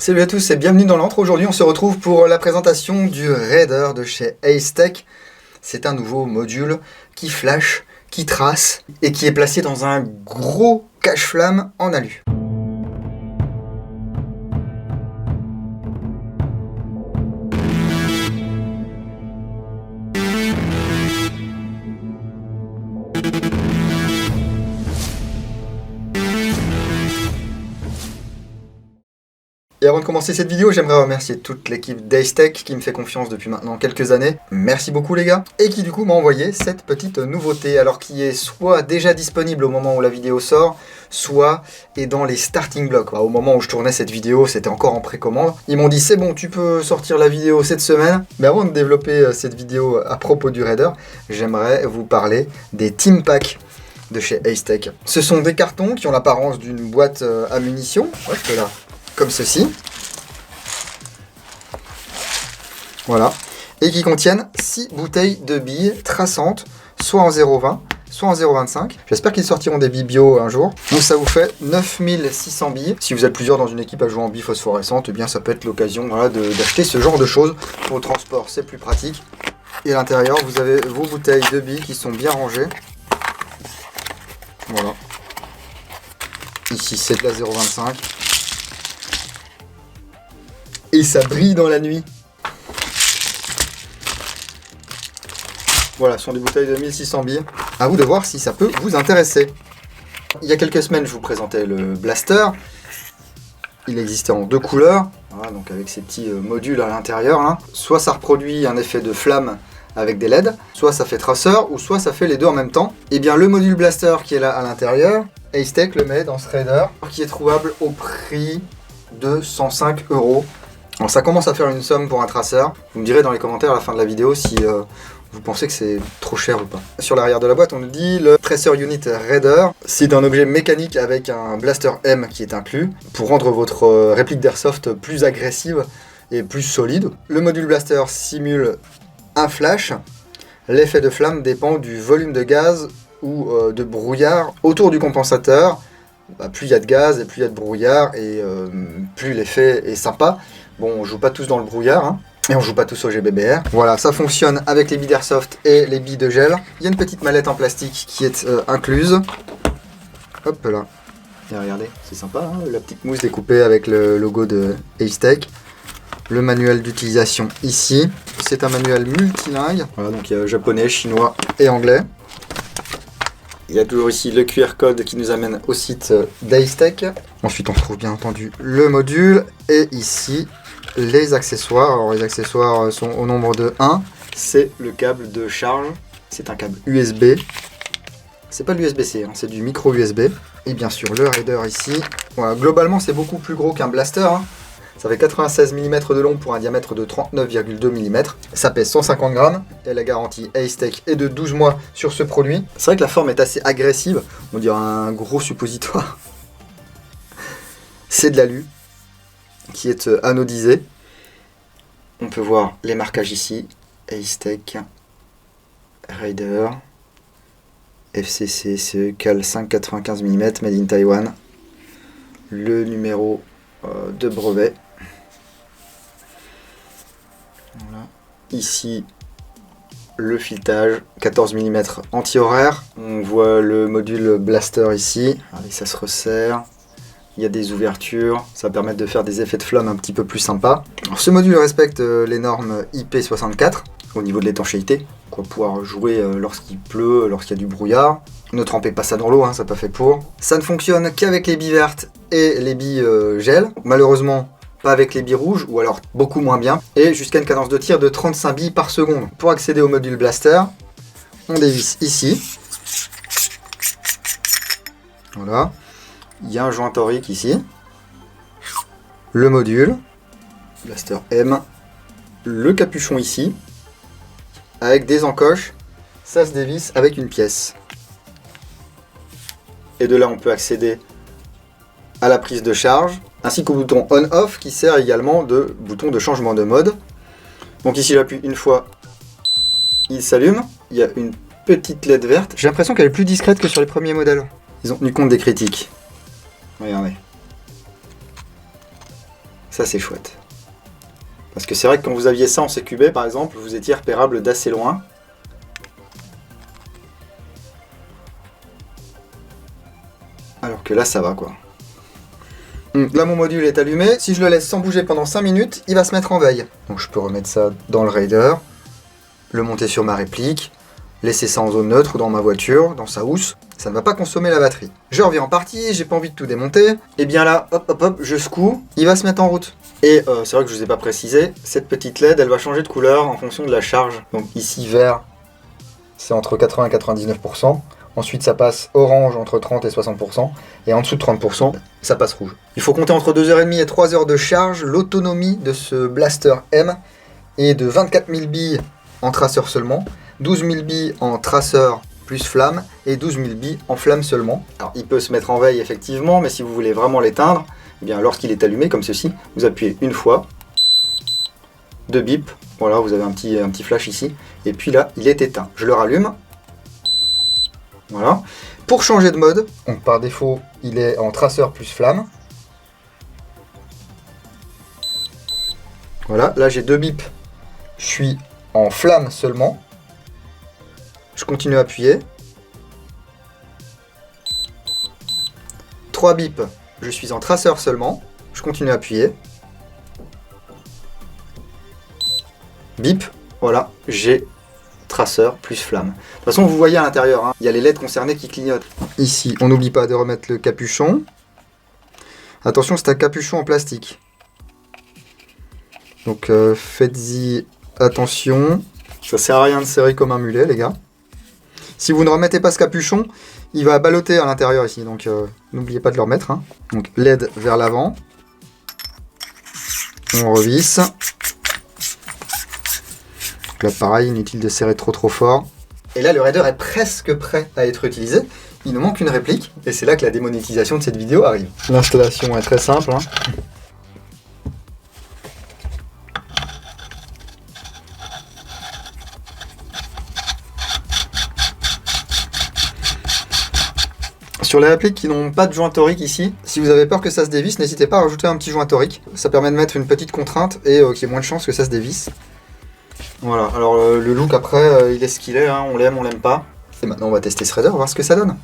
Salut à tous et bienvenue dans l'antre. Aujourd'hui on se retrouve pour la présentation du Raider de chez Acetech. C'est un nouveau module qui flash, qui trace et qui est placé dans un gros cache-flamme en alu. Et avant de commencer cette vidéo, j'aimerais remercier toute l'équipe d'Acetech qui me fait confiance depuis maintenant quelques années. Merci beaucoup les gars. Et qui du coup m'a envoyé cette petite nouveauté, alors qui est soit déjà disponible au moment où la vidéo sort, soit est dans les starting blocks. Au moment où je tournais cette vidéo, c'était encore en précommande. Ils m'ont dit c'est bon, tu peux sortir la vidéo cette semaine. Mais avant de développer cette vidéo à propos du Raider, j'aimerais vous parler des Team Packs de chez Acetech. Ce sont des cartons qui ont l'apparence d'une boîte à munitions. Hop là. Comme ceci, voilà, et qui contiennent 6 bouteilles de billes traçantes, soit en 0,20, soit en 0,25. J'espère qu'ils sortiront des billes bio un jour. Donc ça vous fait 9600 billes. Si vous êtes plusieurs dans une équipe à jouer en billes phosphorescentes, eh bien ça peut être l'occasion d'acheter ce genre de choses. Pour le transport, c'est plus pratique. Et à l'intérieur, vous avez vos bouteilles de billes qui sont bien rangées. Voilà. Ici, c'est de la 0,25. Et ça brille dans la nuit. Voilà, ce sont des bouteilles de 1600 billes. À vous de voir si ça peut vous intéresser. Il y a quelques semaines, je vous présentais le blaster. Il existait en deux couleurs, voilà, donc avec ces petits modules à l'intérieur. Soit ça reproduit un effet de flamme avec des LED, soit ça fait traceur, ou soit ça fait les deux en même temps. Et bien le module blaster qui est là à l'intérieur, Acetech le met dans ce Raider, qui est trouvable au prix de 105 €. Alors ça commence à faire une somme pour un traceur. Vous me direz dans les commentaires à la fin de la vidéo si vous pensez que c'est trop cher ou pas. Sur l'arrière de la boîte, on nous dit le Tracer Unit Raider. C'est un objet mécanique avec un Blaster M qui est inclus pour rendre votre réplique d'Airsoft plus agressive et plus solide. Le module Blaster simule un flash. L'effet de flamme dépend du volume de gaz ou de brouillard autour du compensateur. Plus il y a de gaz et plus il y a de brouillard et plus l'effet est sympa. Bon, on joue pas tous dans le brouillard, et on joue pas tous au GBBR. Voilà, ça fonctionne avec les billes d'Airsoft et les billes de gel. Il y a une petite mallette en plastique qui est incluse. Hop là. Et regardez, c'est sympa, la petite mousse découpée avec le logo de Acetech. Le manuel d'utilisation ici. C'est un manuel multilingue. Voilà, donc il y a japonais, chinois et anglais. Il y a toujours ici le QR code qui nous amène au site d'Acetech. Ensuite, on retrouve bien entendu le module. Et ici, les accessoires. Alors, les accessoires sont au nombre de 1. C'est le câble de charge. C'est un câble USB. C'est pas l'USB-C, c'est du micro USB. Et bien sûr, le Raider ici. Voilà, globalement, c'est beaucoup plus gros qu'un blaster. Ça fait 96 mm de long pour un diamètre de 39,2 mm. Ça pèse 150 grammes et la garantie Acetech est de 12 mois sur ce produit. C'est vrai que la forme est assez agressive, on dirait un gros suppositoire. C'est de l'alu qui est anodisé. On peut voir les marquages ici. Acetech, Raider, FCC, CE, Cal 5,95 mm, made in Taiwan. Le numéro de brevet. Voilà. Ici le filetage 14 mm anti-horaire. On voit le module blaster ici. Allez, ça se resserre. Il y a des ouvertures. Ça va permettre de faire des effets de flamme un petit peu plus sympas. Alors, ce module respecte les normes IP64 au niveau de l'étanchéité. On va pouvoir jouer lorsqu'il pleut, lorsqu'il y a du brouillard. Ne trempez pas ça dans l'eau, c'est pas fait pour. Ça ne fonctionne qu'avec les billes vertes et les billes gel. Malheureusement, pas avec les billes rouges, ou alors beaucoup moins bien. Et jusqu'à une cadence de tir de 35 billes par seconde. Pour accéder au module blaster, on dévisse ici. Voilà. Il y a un joint torique ici. Le module. Blaster M. Le capuchon ici. Avec des encoches. Ça se dévisse avec une pièce. Et de là, on peut accéder à la prise de charge, ainsi qu'au bouton on-off qui sert également de bouton de changement de mode. Donc ici, j'appuie une fois, il s'allume. Il y a une petite LED verte. J'ai l'impression qu'elle est plus discrète que sur les premiers modèles. Ils ont tenu compte des critiques. Regardez. Ça c'est chouette. Parce que c'est vrai que quand vous aviez ça en CQB par exemple, vous étiez repérable d'assez loin. Alors que là ça va quoi. Là mon module est allumé, si je le laisse sans bouger pendant 5 minutes, il va se mettre en veille. Donc je peux remettre ça dans le Raider, le monter sur ma réplique, laisser ça en zone neutre ou dans ma voiture, dans sa housse, ça ne va pas consommer la batterie. Je reviens en partie, j'ai pas envie de tout démonter, et bien là, hop hop hop, je secoue, il va se mettre en route. Et c'est vrai que je vous ai pas précisé, cette petite LED elle va changer de couleur en fonction de la charge. Donc ici vert, c'est entre 80 et 99%. Ensuite, ça passe orange entre 30 et 60%. Et en dessous de 30%, ça passe rouge. Il faut compter entre 2h30 et 3 heures de charge. L'autonomie de ce Blaster M est de 24 000 billes en traceur seulement, 12 000 billes en traceur plus flamme et 12 000 billes en flamme seulement. Alors, il peut se mettre en veille effectivement, mais si vous voulez vraiment l'éteindre, eh bien, lorsqu'il est allumé comme ceci, vous appuyez une fois, 2 bips, voilà, vous avez un petit flash ici, et puis là, il est éteint. Je le rallume. Voilà. Pour changer de mode, donc par défaut, il est en traceur plus flamme. Voilà, là j'ai 2 bips. Je suis en flamme seulement. Je continue à appuyer. 3 bips. Je suis en traceur seulement. Je continue à appuyer. Bip. Voilà, j'ai traceur plus flamme. De toute façon, vous voyez à l'intérieur, hein, il y a les LED concernées qui clignotent. Ici, on n'oublie pas de remettre le capuchon. Attention, c'est un capuchon en plastique. Donc faites-y attention. Ça sert à rien de serrer comme un mulet, les gars. Si vous ne remettez pas ce capuchon, il va balloter à l'intérieur ici. Donc n'oubliez pas de le remettre. Hein. Donc LED vers l'avant. On revisse. Là pareil, inutile de serrer trop fort. Et là le Raider est presque prêt à être utilisé. Il nous manque une réplique et c'est là que la démonétisation de cette vidéo arrive. L'installation est très simple. Hein. Sur les répliques qui n'ont pas de joint torique ici, si vous avez peur que ça se dévisse, n'hésitez pas à rajouter un petit joint torique. Ça permet de mettre une petite contrainte et qu'il y ait moins de chances que ça se dévisse. Voilà, alors le look après, il est ce qu'il est, hein, on l'aime, on l'aime pas. Et maintenant on va tester ce Raider, voir ce que ça donne.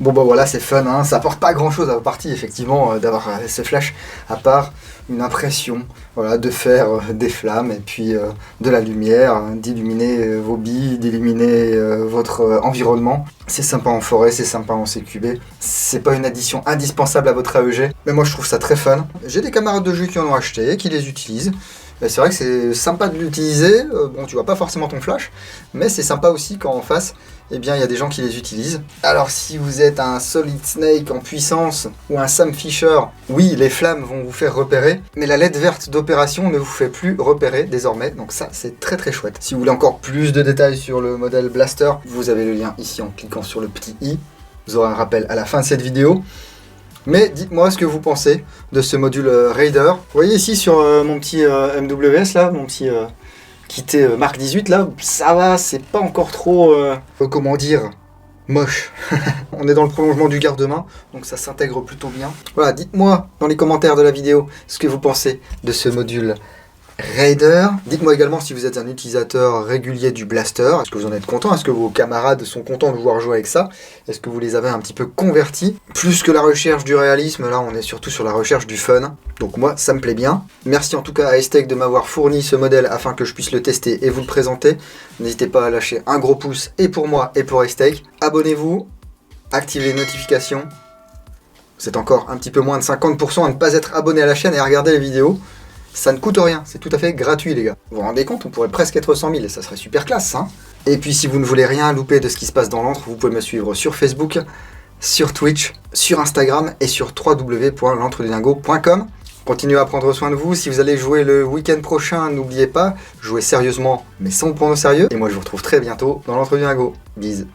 Bon bah voilà, c'est fun, hein. Ça apporte pas grand chose à vos parties effectivement d'avoir ces flashs, à part une impression, voilà, de faire des flammes et puis de la lumière, d'illuminer vos billes, d'illuminer votre environnement. C'est sympa en forêt, c'est sympa en CQB, c'est pas une addition indispensable à votre AEG, mais moi je trouve ça très fun. J'ai des camarades de jeu qui en ont acheté, qui les utilisent. C'est vrai que c'est sympa de l'utiliser, bon tu vois pas forcément ton flash, mais c'est sympa aussi quand en face, eh bien il y a des gens qui les utilisent. Alors si vous êtes un Solid Snake en puissance ou un Sam Fisher, oui les flammes vont vous faire repérer, mais la LED verte d'opération ne vous fait plus repérer désormais, donc ça c'est très très chouette. Si vous voulez encore plus de détails sur le modèle Blaster, vous avez le lien ici en cliquant sur le petit i, vous aurez un rappel à la fin de cette vidéo. Mais dites-moi ce que vous pensez de ce module Raider. Vous voyez ici sur mon petit MWS là, mon petit quitté Mark 18 là, ça va, c'est pas encore trop, comment dire, moche. On est dans le prolongement du garde-main, donc ça s'intègre plutôt bien. Voilà, dites-moi dans les commentaires de la vidéo ce que vous pensez de ce module Raider. Dites-moi également si vous êtes un utilisateur régulier du Blaster. Est-ce que vous en êtes content? Est-ce que vos camarades sont contents de vous voir jouer avec ça? Est-ce que vous les avez un petit peu convertis? Plus que la recherche du réalisme, là on est surtout sur la recherche du fun. Donc moi ça me plaît bien. Merci en tout cas à Estech de m'avoir fourni ce modèle afin que je puisse le tester et vous le présenter. N'hésitez pas à lâcher un gros pouce et pour moi et pour Estech. Abonnez-vous, activez les notifications. C'est encore un petit peu moins de 50% à ne pas être abonné à la chaîne et à regarder les vidéos. Ça ne coûte rien, c'est tout à fait gratuit les gars. Vous vous rendez compte, on pourrait presque être 100 000 et ça serait super classe, hein. Et puis si vous ne voulez rien louper de ce qui se passe dans l'antre, vous pouvez me suivre sur Facebook, sur Twitch, sur Instagram et sur www.l'entredudingo.com. Continuez à prendre soin de vous. Si vous allez jouer le week-end prochain, n'oubliez pas, jouez sérieusement mais sans vous prendre au sérieux. Et moi je vous retrouve très bientôt dans l'Entre du Dingo. Bisous.